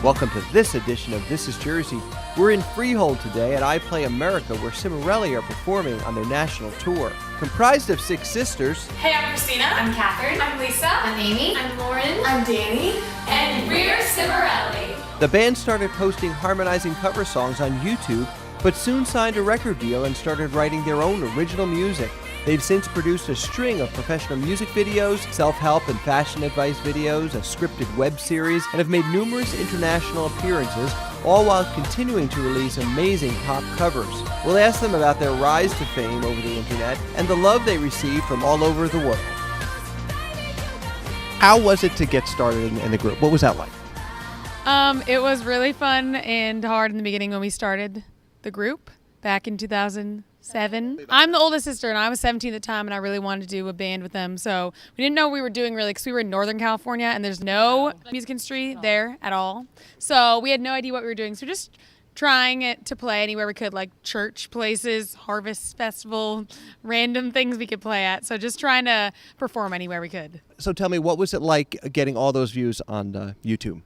Welcome to this edition of This is Jersey. We're in Freehold today at I Play America, where Cimorelli are performing on their national tour. Comprised of 6 sisters. Hey, I'm Christina. I'm Catherine. I'm Lisa. I'm Amy. I'm Lauren. I'm Danny. And we're Cimorelli. The band started posting harmonizing cover songs on YouTube, but soon signed a record deal and started writing their own original music. They've since produced a string of professional music videos, self-help and fashion advice videos, a scripted web series, and have made numerous international appearances, all while continuing to release amazing pop covers. We'll ask them about their rise to fame over the internet and the love they receive from all over the world. How was it to get started in the group? What was that like? It was really fun and hard in the beginning when we started the group back in 2007. I'm the oldest sister, and I was 17 at the time, and I really wanted to do a band with them. So we didn't know what we were doing really, because we were in Northern California, and there's no music industry there at all. So we had no idea what we were doing. So just trying it to play anywhere we could, like church places, harvest festival, random things we could play at. So just trying to perform anywhere we could. So tell me, what was it like getting all those views on YouTube?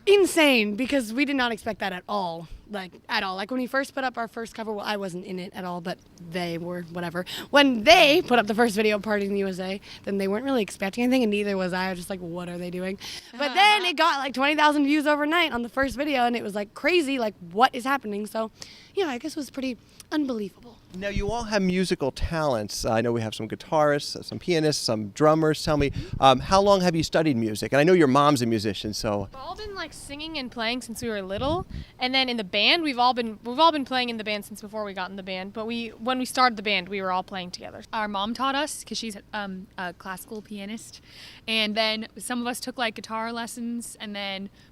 Insane, because we did not expect that at all. Like when we first put up our first cover, well, I wasn't in it at all, but they were, whatever. When they put up the first video, Party in the USA, then they weren't really expecting anything, and neither was I. I was just like, what are they doing? But then it got like 20,000 views overnight on the first video, and it was like crazy, like what is happening? So, yeah, I guess it was pretty unbelievable. Now, you all have musical talents. I know we have some guitarists, some pianists, some drummers. Tell me, how long have you studied music? And I know your mom's a musician, so. We've all been like singing and playing since we were little, and then in the band, we've all been playing in the band since before we got in the band. But when we started the band, we were all playing together. Our mom taught us because she's a classical pianist, and then some of us took like guitar lessons,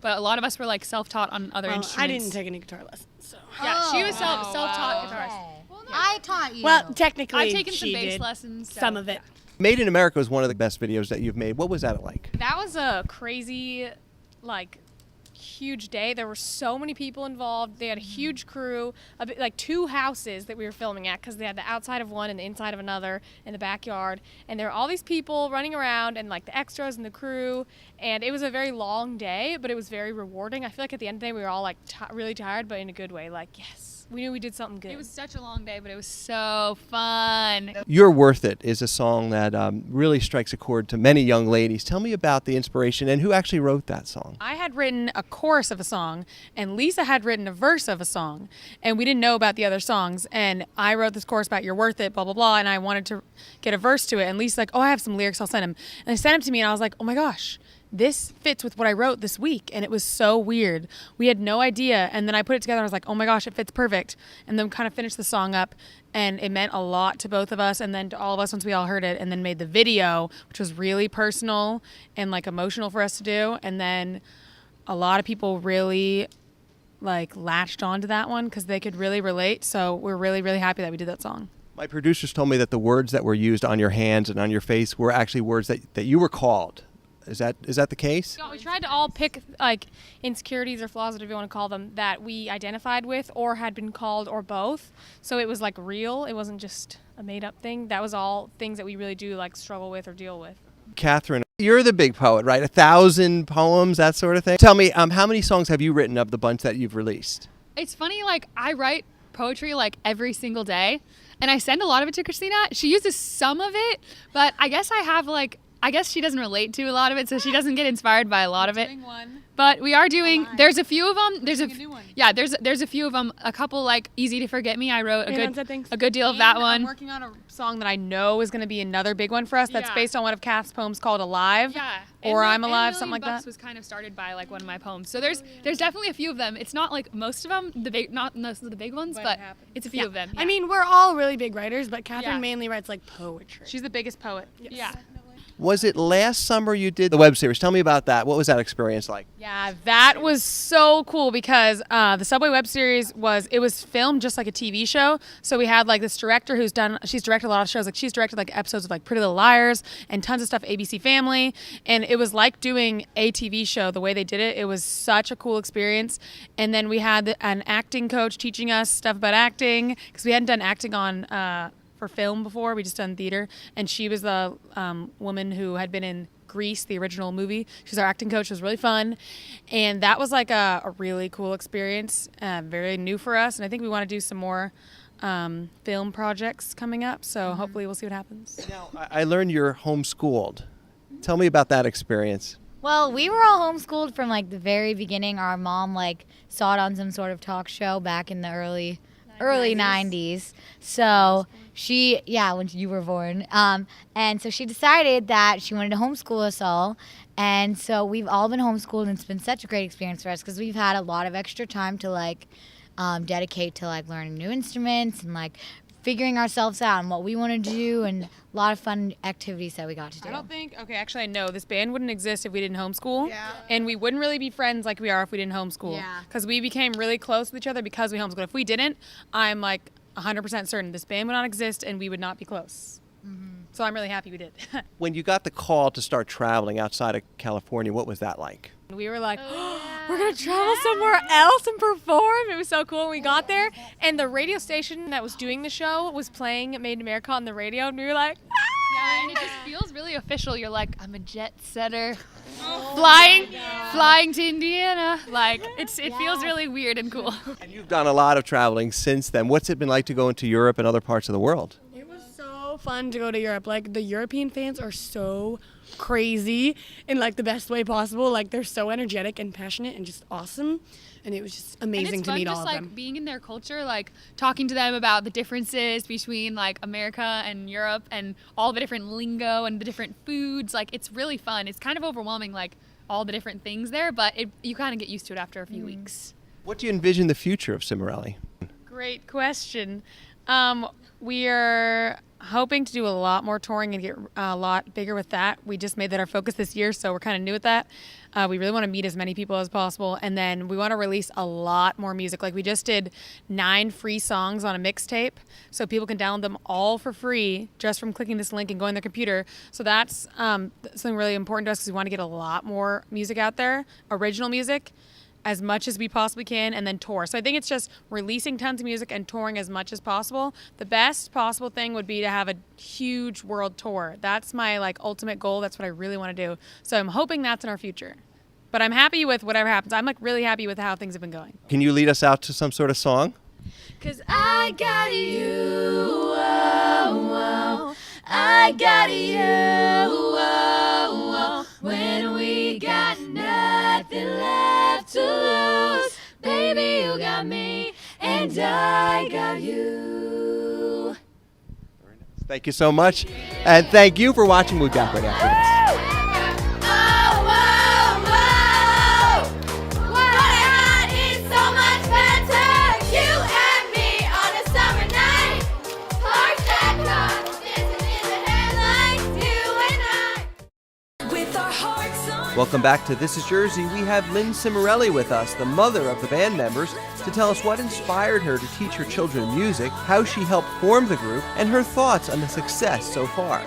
but a lot of us were like self-taught on other instruments. I didn't take any guitar lessons, so. Yeah, she was self-taught guitarist. I taught you. Well, technically, I've taken some she bass did lessons. So. some of it. Made in America was one of the best videos that you've made. What was that like? That was a crazy, huge day. There were so many people involved. They had a huge crew, like 2 houses that we were filming at, because they had the outside of one and the inside of another in the backyard. And there were all these people running around, and like the extras and the crew. And it was a very long day, but it was very rewarding. I feel like at the end of the day, we were all like really tired, but in a good way. Like, yes. We knew we did something good. It was such a long day, but it was so fun. You're Worth It is a song that really strikes a chord to many young ladies. Tell me about the inspiration and who actually wrote that song. I had written a chorus of a song, and Lisa had written a verse of a song, and we didn't know about the other songs. And I wrote this chorus about "You're worth it," blah blah blah, and I wanted to get a verse to it. And Lisa's like, "Oh, I have some lyrics. I'll send them." And they sent them to me, and I was like, "Oh my gosh, this fits with what I wrote this week." And it was so weird. We had no idea. And then I put it together. I was like, oh my gosh, it fits perfect. And then kind of finished the song up. And it meant a lot to both of us, and then to all of us once we all heard it. And then made the video, which was really personal and like emotional for us to do. And then a lot of people really like latched onto that one because they could really relate. So we're really, really happy that we did that song. My producers told me that the words that were used on your hands and on your face were actually words that you were called. Is that the case? Yeah, we tried to all pick like insecurities or flaws, whatever you want to call them, that we identified with or had been called, or both. So it was like real. It wasn't just a made up thing. That was all things that we really do like struggle with or deal with. Catherine, you're the big poet, right? 1,000 poems, that sort of thing. Tell me, how many songs have you written of the bunch that you've released? It's funny, like I write poetry like every single day, and I send a lot of it to Christina. She uses some of it, but I guess I guess she doesn't relate to a lot of it, so she doesn't get inspired by a lot of it. But we are doing. There's a few of them. There's a few of them. A couple like "Easy to Forget Me." I wrote a good deal of that one. I'm working on a song that I know is going to be another big one for us. That's based on one of Kath's poems called "Alive." Yeah. Or "I'm Alive," something like that. Was kind of started by like one of my poems. So there's definitely a few of them. It's not like most of them, not most of the big ones, but it's a few of them. Yeah. I mean, we're all really big writers, but Catherine mainly writes like poetry. She's the biggest poet. Yes. Yeah. Was it last summer you did the web series? Tell me about that. What was that experience like? Yeah, that was so cool because the Subway web series was filmed just like a TV show. So we had like this director she's directed a lot of shows. Like she's directed like episodes of like Pretty Little Liars and tons of stuff, ABC Family. And it was like doing a TV show the way they did it. It was such a cool experience. And then we had an acting coach teaching us stuff about acting because we hadn't done acting on for film before. We just done theater, and she was the woman who had been in Grease, the original movie. She was our acting coach. It was really fun, and that was like a really cool experience, very new for us. And I think we want to do some more film projects coming up. So hopefully we'll see what happens. Now, I learned you're homeschooled. Tell me about that experience. Well, we were all homeschooled from like the very beginning. Our mom like saw it on some sort of talk show back in the early 90s. So when you were born. And so she decided that she wanted to homeschool us all. And so we've all been homeschooled, and it's been such a great experience for us because we've had a lot of extra time to like dedicate to like learning new instruments and like figuring ourselves out and what we want to do, and a lot of fun activities that we got to do. Actually I know this band wouldn't exist if we didn't homeschool. Yeah. And we wouldn't really be friends like we are if we didn't homeschool. Yeah. Because we became really close with each other because we homeschooled. If we didn't, I'm like 100% certain this band would not exist and we would not be close. So I'm really happy we did. When you got the call to start traveling outside of California, what was that like? We were like, we're going to travel somewhere else and perform. It was so cool when we got there. And the radio station that was doing the show was playing Made in America on the radio. And we were like, yeah, and it just feels really official. You're like, I'm a jet setter. Flying to Indiana. Like, it feels really weird and cool. And you've done a lot of traveling since then. What's it been like to go into Europe and other parts of the world? It was so fun to go to Europe. Like, the European fans are so crazy in like the best way possible. Like, they're so energetic and passionate and just awesome. And it was just amazing to meet all of them. It's fun just like being in their culture, like talking to them about the differences between like America and Europe and all the different lingo and the different foods. Like, it's really fun. It's kind of overwhelming, like all the different things there, but you kind of get used to it after a few weeks. What do you envision the future of Cimorelli? Great question. We are hoping to do a lot more touring and get a lot bigger with that. We just made that our focus this year, so we're kind of new at that. We really want to meet as many people as possible, and then we want to release a lot more music. Like, we just did 9 free songs on a mixtape, so people can download them all for free just from clicking this link and going on their computer. So that's something really important to us because we want to get a lot more music out there, original music, as much as we possibly can, and then tour. So I think it's just releasing tons of music and touring as much as possible. The best possible thing would be to have a huge world tour. That's my like ultimate goal. That's what I really want to do. So I'm hoping that's in our future. But I'm happy with whatever happens. I'm like really happy with how things have been going. Can you lead us out to some sort of song? 'Cause I got you, oh, oh, I got you, oh, oh, when we got nothing left to lose. Baby, you got me, and I got you. Thank you so much. And thank you for watching. We'll be back right after this. Welcome back to This Is Jersey. We have Lynne Cimorelli with us, the mother of the band members, to tell us what inspired her to teach her children music, how she helped form the group, and her thoughts on the success so far.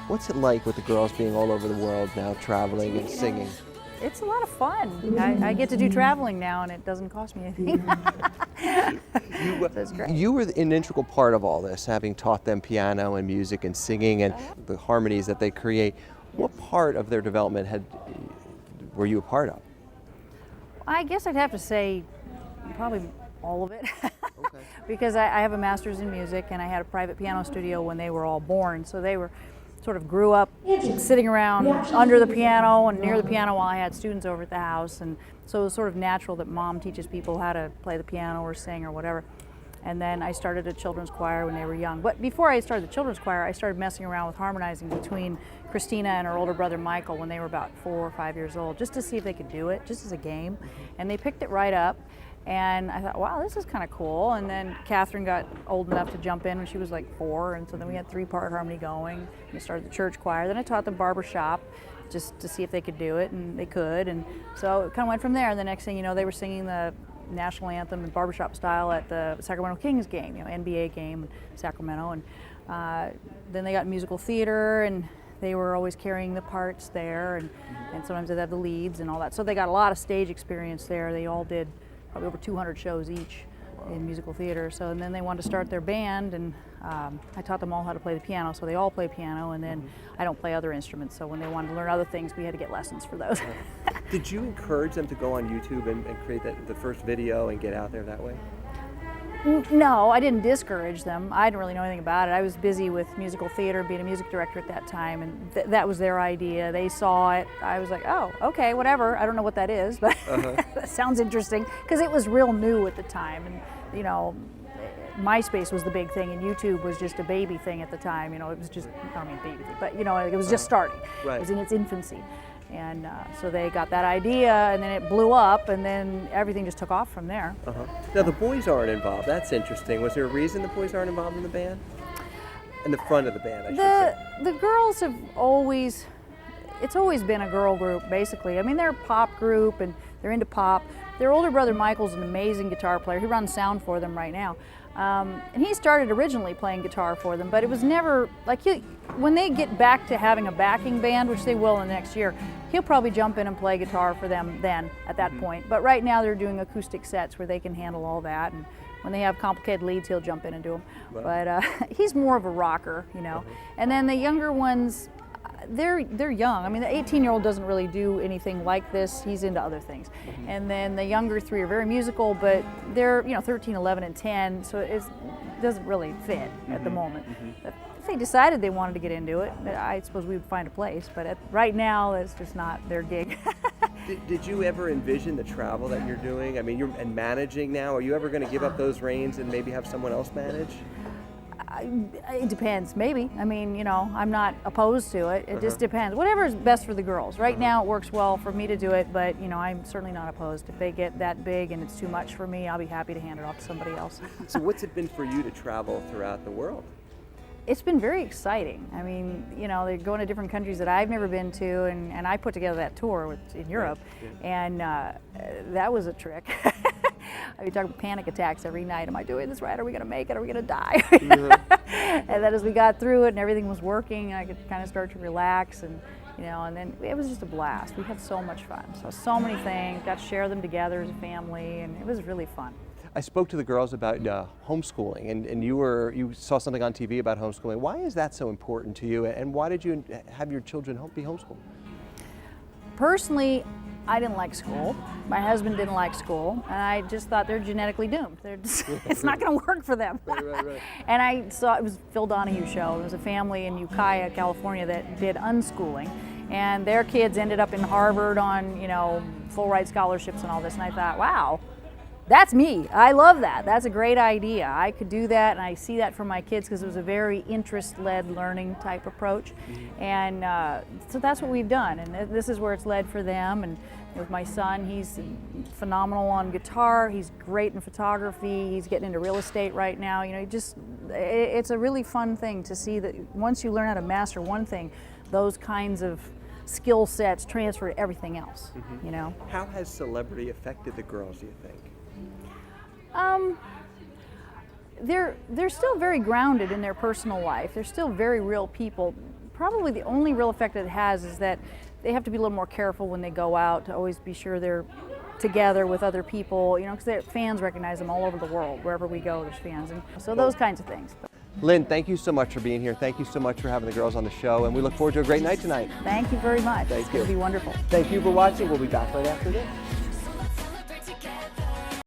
What's it like with the girls being all over the world now, traveling and singing? It's a lot of fun. I get to do traveling now, and it doesn't cost me anything. That's great. You were an integral part of all this, having taught them piano and music and singing and the harmonies that they create. What part of their development were you a part of? I guess I'd have to say probably all of it. Okay. Because I have a master's in music, and I had a private piano studio when they were all born. So they were sort of grew up sitting around under the piano and near the piano while I had students over at the house. And so it was sort of natural that mom teaches people how to play the piano or sing or whatever. And then I started a children's choir when they were young. But before I started the children's choir, I started messing around with harmonizing between Christina and her older brother Michael when they were about 4 or 5 years old, just to see if they could do it, just as a game. And they picked it right up. And I thought, wow, this is kind of cool. And then Catherine got old enough to jump in when she was like 4. And so then we had 3-part harmony going. We started the church choir. Then I taught them barbershop just to see if they could do it, and they could. And so it kind of went from there. And the next thing you know, they were singing the national anthem in barbershop style at the Sacramento Kings game, NBA game in Sacramento. And then they got musical theater, and they were always carrying the parts there, and sometimes they'd have the leads and all that. So they got a lot of stage experience there. They all did probably over 200 shows each in musical theater. So and then they wanted to start their band, and I taught them all how to play the piano, so they all play piano, and then I don't play other instruments, so when they wanted to learn other things, we had to get lessons for those. Did you encourage them to go on YouTube and create the first video and get out there that way? No, I didn't discourage them. I didn't really know anything about it. I was busy with musical theater, being a music director at that time, and that was their idea. They saw it. I was like, oh, okay, whatever. I don't know what that is, but that sounds interesting, because it was real new at the time. And, you know, MySpace was the big thing, and YouTube was just a baby thing at the time. You know, it was just, I mean, baby thing, but, you know, it was just starting. Right. It was in its infancy. And so they got that idea, and then it blew up, and then everything just took off from there. Now the boys aren't involved. That's interesting. Was there a reason the boys aren't involved in the band? In the front of the band, I should say. The girls have always, it's always been a girl group, basically. I mean, they're a pop group, and they're into pop. Their older brother Michael's an amazing guitar player. He runs sound for them right now. And he started originally playing guitar for them, but it was never, like, when they get back to having a backing band, which they will in the next year, he'll probably jump in and play guitar for them then, at that point. But right now they're doing acoustic sets where they can handle all that, and when they have complicated leads, he'll jump in and do them. Right. But he's more of a rocker, you know. And then the younger ones, they're young. I mean, the 18-year-old doesn't really do anything like this. He's into other things. And then the younger three are very musical, but they're, you know, 13, 11, and 10, so it doesn't really fit at the moment. If they decided they wanted to get into it, I suppose we would find a place, but right now, it's just not their gig. Did you ever envision the travel that you're doing? I mean, you're managing now. Are you ever going to give up those reins and maybe have someone else manage? It depends, maybe. I mean, you know, I'm not opposed to it. It just depends. Whatever is best for the girls. Right now, it works well for me to do it, but, you know, I'm certainly not opposed. If they get that big and it's too much for me, I'll be happy to hand it off to somebody else. So what's it been for you to travel throughout the world? It's been very exciting. I mean, you know, they're going to different countries that I've never been to, and I put together that tour in Europe, and that was a trick. I'd be talking about panic attacks every night. Am I doing this right? Are we going to make it? Are we going to die? And then as we got through it and everything was working, I could kind of start to relax, and, you know, and then it was just a blast. We had so much fun. So many things, got to share them together as a family, and it was really fun. I spoke to the girls about homeschooling, and you saw something on TV about homeschooling. Why is that so important to you, and why did you have your children be homeschooled? Personally, I didn't like school. My husband didn't like school, and I just thought they're genetically doomed. It's not going to work for them. Right. And I saw, it was Phil Donahue's show. There was a family in Ukiah, California, that did unschooling, and their kids ended up in Harvard on, you know, full ride scholarships and all this. And I thought, wow, that's me. I love that. That's a great idea. I could do that, and I see that for my kids because it was a very interest-led learning type approach. And so that's what we've done, and this is where it's led for them. And with my son, he's phenomenal on guitar. He's great in photography. He's getting into real estate right now. You know, it's a really fun thing to see that once you learn how to master one thing, those kinds of skill sets transfer to everything else, you know. How has celebrity affected the girls, do you think? They're still very grounded in their personal life. They're still very real people. Probably the only real effect it has is that they have to be a little more careful when they go out, to always be sure they're together with other people, you know, because their fans recognize them all over the world. Wherever we go, there's fans, and so those kinds of things. Lynne, thank you so much for being here. Thank you so much for having the girls on the show, and we look forward to a great night tonight. Thank you very much. Thank you. It's going to be wonderful. Thank you for watching. We'll be back right after this.